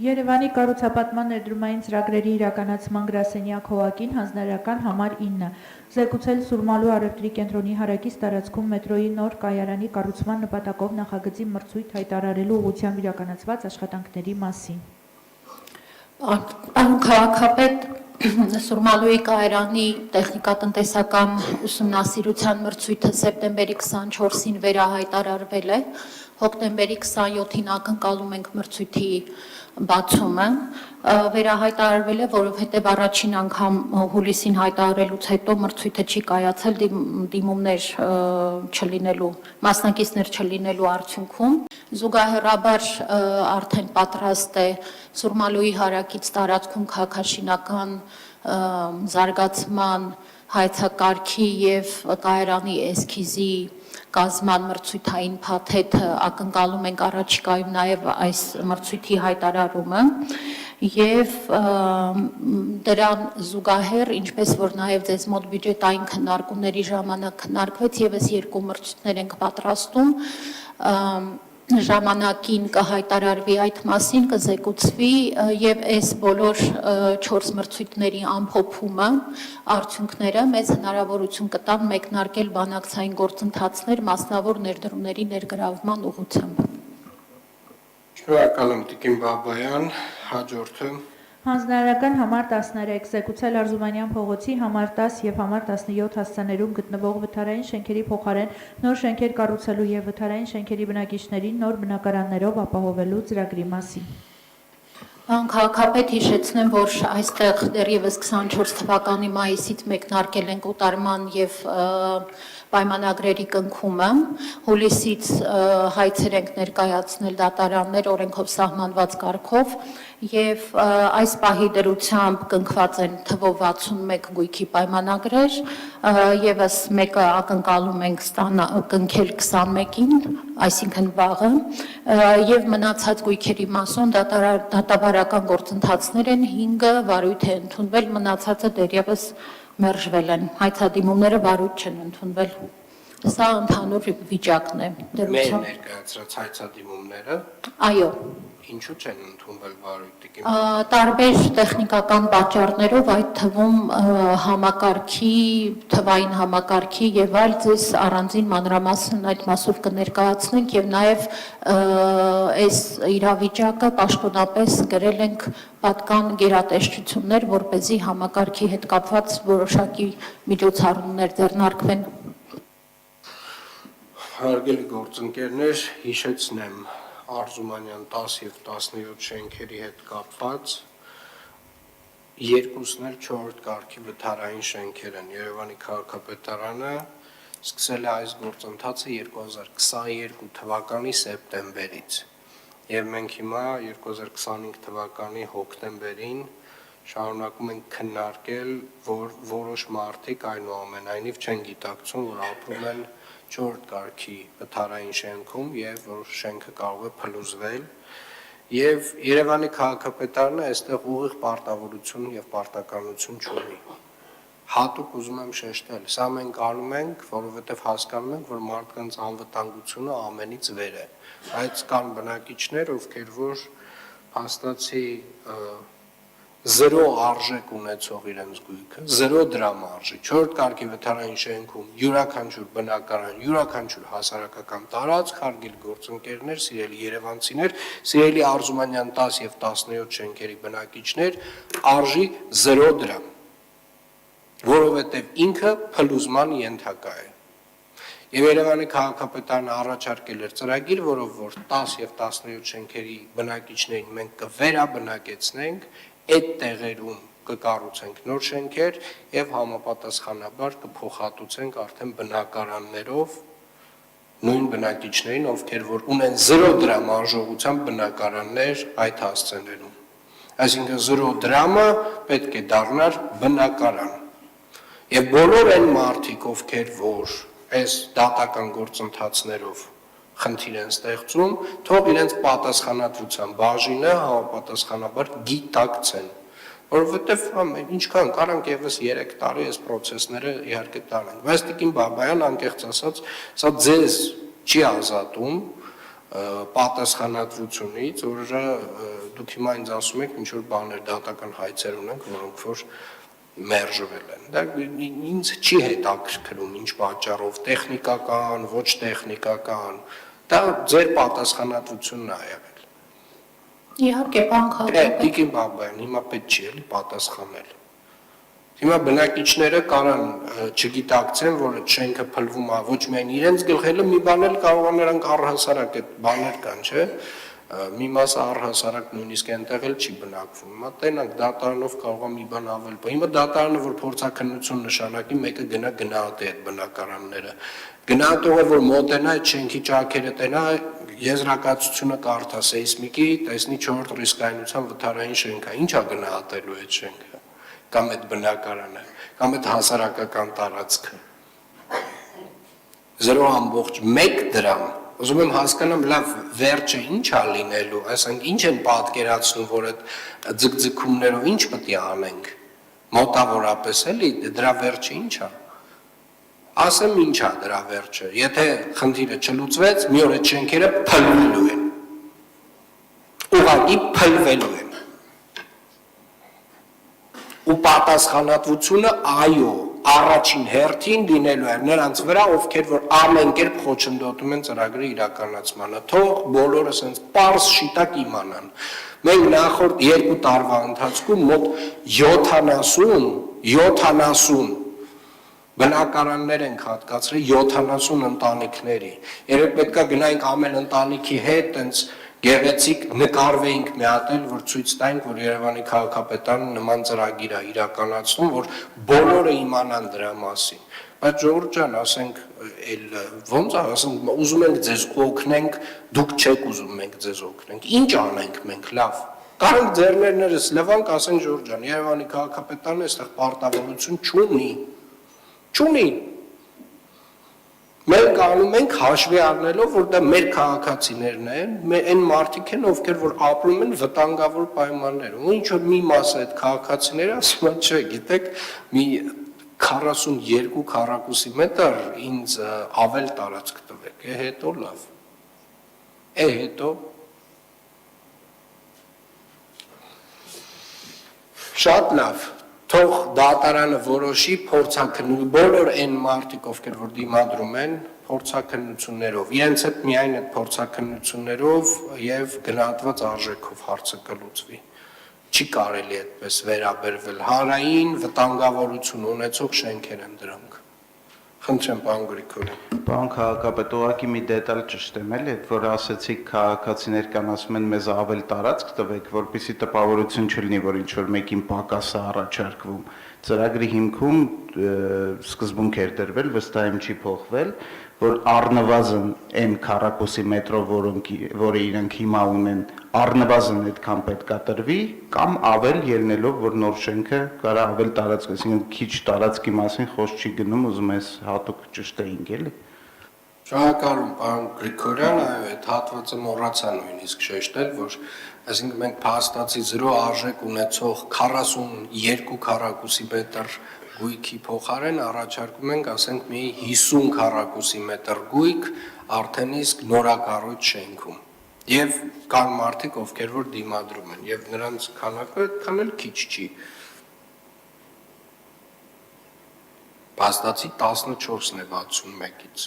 Երևանի կառուցապատման ներդրումային ծրագրերի իրականացման գրասենյակ Հովակին հանձնարարական համար 9. Զեկուցել Սուրմալու առևտրի կենտրոնի հարակից տարածքում մետրոյի նոր կայարանի կառուցման նպատակով նախագծի մրցույթ հայտարարելու ուղղությամբ իրականացված աշխատանքների մասին։ Քաղաքապետ Սուրմալուի կայարանի տեխնիկատնտեսական ուսումնասիրության մրցույթը սեպտեմբերի 24-ին վերահայտարարվել է, հոկտեմբերի 27-ին ակնկալում ենք մրցույթի բացումը, վերահայտարարվել է, որովհետև առաջին անգամ հուլիսին հայտարարելուց հետո մրցույթը չի կայացել դիմումներ չլինելու, մասնակիցներ չլինելու արդյունքում։ Զուգահեռաբար արդեն պատրաստ է Սուրմալուի հարակից տարածքում քաղաքաշինական զարգացման հայեցակարգի և կայարանի էսքիզի կազման մրցույթային փաթեթը, ակնկալում ենք առաջիկայում նաև այս մրցույթի հայտարարումը և դրան զուգահեռ, ինչպես որ նաև ձեզ մոտ բյուջետային քննարկումների ժամանակ քննարկվեց, ևս երկու մրցույթներ ենք պատրաստում, ժամանակին կհայտարարվի այդ մասին, կզեկուցվի և այս բոլոր 4 մրցույթների ամփոփումը, արդյունքները մեզ հնարավորություն կտան մեկնարկել բանակցային գործընթացներ մասնավոր ներդրումների ներգրավման ուղղությամբ։ Շնորհակալ եմ Տիկին Բաբայան, հաջորդը։ Հանձնարարական համար 13. Զեկուցել Արզումանյան փողոցի համար 10 և համար 17 հասցաներում գտնվող վթարային շենքերի փոխարեն նոր շենքեր կառուցելու և վթարային շենքերի բնակիչներին նոր բնակարաններով ապահովելու ծրագրի մասին։ Քաղաքապետ, հիշեցնեմ, որ այստեղ դեռևս 24 թվականի մայիսից մեկնարկել ենք օտարման և պայմանագրերի կնքումը, հուլիսից հայցեր ենք ներկայացնել դատարաններ օրենքով սահմանված կարգով և այս պահի դրությամբ կնքված են թվով 61 գույքի պայմանագրեր, ևս մեկը ակնկալում ենք կնքել 21-ին, այսինքն վաղը, և մնացած գույքերի մասում դատավարական գործընթացներ են, 5-ը վարույթ է ընդունվել, մնացածը դեռևս մերժվել են, հայցադիմումները վարույթ չեն ընդունվել։ Սա ընդհանուր վիճակն է։ Մեր ներկայացրած հայցադիմումները։ Այո։ Ինչու չեն ընդունվել վարույթ։ Տարբեր տեխնիկական պատճառներով, այդ թվում համակարգի, թվային համակարգի և այլ ձեզ առանձին մանրամասն այդ մասով կներկայացնենք և նաև այս իրավիճակը պաշտոնապես գրել ենք պատկան գերատեսչություններ, որպեսզի համակարգի հետ կապված որոշակի միջոցառումներ ձեռնարկվեն։ Հարգելի գործընկերներ, հիշեցնեմ Արզումանյան 10 և 17 շենքերի հետ կապված երկուսն էլ 4-րդ կարգի վթարային շենքեր են։ Երևանի քաղաքապետարանը սկսել է այս գործընթացը 2022 թվականի սեպտեմբերից և մենք հիմա 2025 թվականի հոկտեմբերին շարունակում ենք քննարկել, որ որոշ մարդիկ այնուամենայնիվ չեն գիտակցում, որ ապրում են 4-րդ կարգի վթարային շենքում և որ շենքը կարող է փլուզվել և Երևանի քաղաքապետարանը այստեղ ուղիղ պարտավորություն և պարտականություն չունի։ Հատուկ ուզում եմ շեշտել, սա մենք անում ենք, որովհետև հասկանում ենք, որ մարդկանց անվտանգությունը ամենից վեր է, բայց կան բնակիչներ, ովքեր որ փաստացի 0 արժեք ունեցող իրենց գույքը, 0 դրամ արժի, 4-րդ կարգի վթարային շենքում յուրաքանչյուր բնակարան, յուրաքանչյուր հասարակական տարածք, հարգելի գործընկերներ, սիրելի երևանցիներ, սիրելի Արզումանյան 10 և 17 շենքերի բնակիչներ, արժի 0 դրամ, որովհետև ինքը փլուզման ենթակա է։ Եվ Երևանի քաղաքապետարանը առաջարկել էր ծրագիր, որով որ 10 և 17 շենքերի բնակիչներին մենք կվերաբնակեցնենք, այդ տեղերում կկառուցենք նոր շենքեր և համապատասխանաբար կփոխհատուցենք արդեն բնակարաններով նույն բնակիչներին, ովքեր որ ունեն 0 դրամ արժողությամբ բնակարաններ այդ հասցեներում։ Այսինքն 0 դրամը պետք է դառնար բնակարան։ Եվ բոլոր այն մարդիկ, ովքեր որ այս դատական գործընթացներով խնդիր են ստեղծում, թող իրենց պատասխանատվության բաժինը համապատասխանաբար գիտակցեն, որովհետև ինչքան կարանք եւս 3 տարի այս process-ները իհարկե տանենք, բայց Տիկին Բաբայան անկեղծ ասած, սա ձեզ չի ազատում պատասխանատվությունից, որ դուք հիմա ինձ ասում եք ինչ որ բաներ դատական հայցեր ունենք, որոնք որ մերժվել են։ Դա ինձ չի հետաքրքրում ինչ պատճառով, տեխնիկական, ոչ տեխնիկական, դա ձեր պատասխանատվությունն է եղել։ Իհարկե, պարոն քաղաքապետ։ Տիկին Բաբայան, հիմա պետք չի էլի պատասխանել։ Հիմա բնակիչները կարան չգիտակցեն, որ այդ շենքը փլվում է ոչ միայն իրենց գլխելը, մի բան էլ կարող է նրանք առհասարակ այդ բաներ կան, չէ՞։ Մի մասը առհասարակ նույնիսկ այնտեղ էլ չի բնակվում։ Հիմա տենանք դատարանով կարող է մի բան ավել։ Հիմա դատարանը որ փորձաքննություն նշանակի, մեկը գնահատի այդ բնակարանները։ Գնահատողը որ մոտենա այդ շենքի ճաքերը տենա, եզրակացությունը կարդա սեյսմիկի, տեսնի 4 ռիսկայնության վթարային շենք է, ի՞նչ է գնահատելու այդ շենքը, կամ այդ բնակարանը, կամ այդ հասարակական տարածքը։ 0.1 դրամ։ Ուզում եմ հասկանամ, լավ, վերջը ինչ է լինելու, այսինքն ինչ են պատկերացնում, որ այդ ձգձգումներով ինչ պետք է անենք։ Մոտավորապես էլի դրա վերջը ինչ է։ Ասեմ ինչ է դրա վերջը։ Եթե խնդիրը չլուծվեց, մի օր այդ շենքերը փլվելու են։ Ուղղակի փլվելու են։ Ու պատասխանատվությունը այո, առաջին հերթին լինելու է նրանց վրա, ովքեր որ ամեն կերպ խոչընդոտում են ծրագրի իրականացմանը։ Թող բոլորը սենց պարզ շիտակ իմանան։ Մենք նախորդ 2 տարվա ընթացքում մոտ 70 բնակարաններ ենք հատկացրել 70 ընտանիքների։ Երբ պետքա գնայինք ամեն ընտանիքի հետ, տենց գեղեցիկ նկարվեինք մի հատ էլ, որ ցույց տայինք, որ Երևանի քաղաքապետարանը նման ծրագիր է իրականացնում, որ բոլորը իմանան դրա մասին։ Բայց Ժողովուրդ ջան, ասենք, էլ ոնց է, ասենք, ուզում ենք ձեզ օգնենք, դուք չեք ուզում մենք ձեզ օգնենք։ Ինչ անենք մենք, լավ։ Կարանք ձեռներներս լվանք, ասենք Ժողովուրդ ջան, Երևանի քաղաքապետարանը այստեղ պարտավորություն չունի։ Մենք անում ենք հաշվի առնելով, որ դա մեր քաղաքացիներն են, այն մարդիկ են, ովքեր որ ապրում են վտանգավոր պայմաններում։ Ու ինչ որ մի մասը այդ քաղաքացիները ասում են, չէ, գիտեք, մի 42 քառակուսի մետր ինձ ավել տարածք տվեք, հետո լավ։ Հետո շատ լավ։ Թող դատարանը որոշի փորձաքննություն, բոլոր այն մարդիկ, ովքեր որ դիմադրում են, փորձաքննություններով, իրենց հետ միայն այդ փորձաքննություններով եւ գնահատված արժեքով հարցը կլուծվի։ Չի կարելի այդպես վերաբերվել։ Հանրային վտանգավորություն ունեցող շենքեր են դրանք։ Խնդրեմ, պարոն Գրիգորյան։ Պարոն քաղաքապետ, ուղղակի մի դետալ ճշտեմ էլի, այդ որ ասեցիք քաղաքացիներ կան ասում են մեզ ավել տարածք տվեք, որպեսզի տպավորություն չլինի, որ ինչ որ մեկին պակաս է առաջարկվում։ Ծրագրի հիմքում սկզբունք էր դրվել, վստահ եմ չի փոխվել, որ առնվազն այն քառակուսի մետրով, որը իրենք հիմա ունեն, առնվազն այդքան պետք է տրվի, կամ ավել ելնելով, որ նոր շենքը կարա ավել տարածք, այսինքն քիչ տարածքի մասին խոսք չի գնում, ուզում ես հատուկ ճշտեինք էլի։ Շնորհակալություն, պարոն Գրիգորյան, այո, այդ հատվածը մոռացա նույնիսկ շեշտել, որ այսինքն մենք փաստացի 0 արժեք ունեցող 42 քառակուսի մետր գույքի փոխարեն առաջարկում ենք, ասենք, մի 50 քառակուսի մետր գույք արդեն իսկ նորակառույց շենքում։ Եվ կան մարդիկ, ովքեր որ դիմադրում են, եւ նրանց քանակը այդքան էլ քիչ չի։ Փաստացի 14-ն է 61-ից։